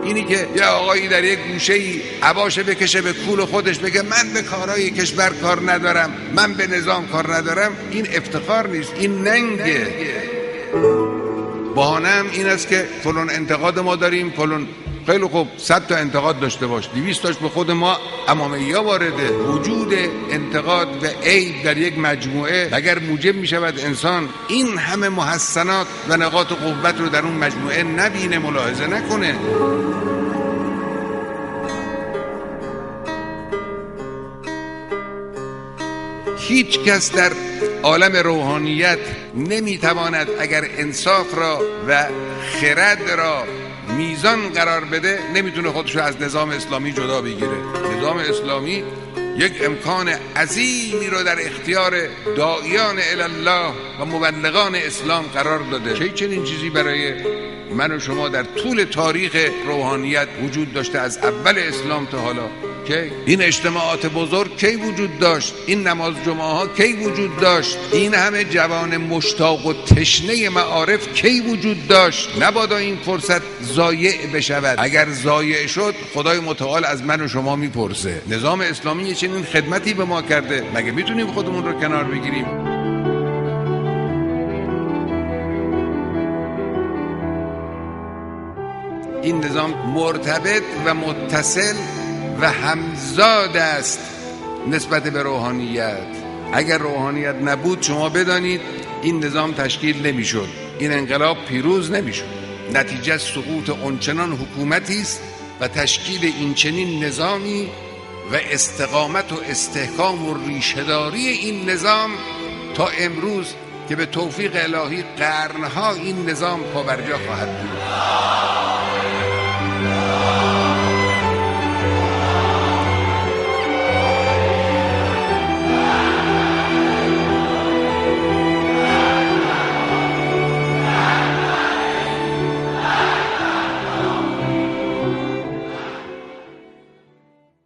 اینی که یه آقایی در یک گوشه‌ای عباشه بکشه به کول خودش بگه من به کارهای کشور کار ندارم، من به نظام کار ندارم، این افتخار نیست، این ننگه. بهانه‌ام این است که فلان انتقاد ما داریم، فلان. خیلی خوب، 100 تا انتقاد داشته باش، 200 تاش به خود ما امامیه وارده. وجود انتقاد و عیب در یک مجموعه اگر موجب می شود انسان این همه محسنات و نقاط قوت رو در اون مجموعه نبینه، ملاحظه نکنه. هیچ کس در عالم روحانیت نمیتواند اگر انصاف را و خرد را میزان قرار بده نمیتونه خودشو از نظام اسلامی جدا بگیره. نظام اسلامی یک امکان عظیمی رو در اختیار داعیان الله و مبلغان اسلام قرار داده. چه چنین چیزی برای من و شما در طول تاریخ روحانیت وجود داشته، از اول اسلام تا حالا؟ که این اجتماعات بزرگ کی وجود داشت؟ این نماز جمعه ها کی وجود داشت؟ این همه جوان مشتاق و تشنه معارف کی وجود داشت؟ نبادا این فرصت ضایع بشود. اگر ضایع شد خدای متعال از من و شما میپرسه. نظام اسلامی چنین خدمتی به ما کرده، مگه میتونیم خودمون رو کنار بگیریم؟ این نظام مرتبط و متصل و همزاد است نسبت به روحانیت. اگر روحانیت نبود شما بدانید این نظام تشکیل نمیشد، این انقلاب پیروز نمیشد. نتیجه سقوط آنچنان حکومتی است و تشکیل این چنین نظامی و استقامت و استحکام و ریشه‌داری این نظام تا امروز که به توفیق الهی قرنها این نظام پابرجا خواهد بود.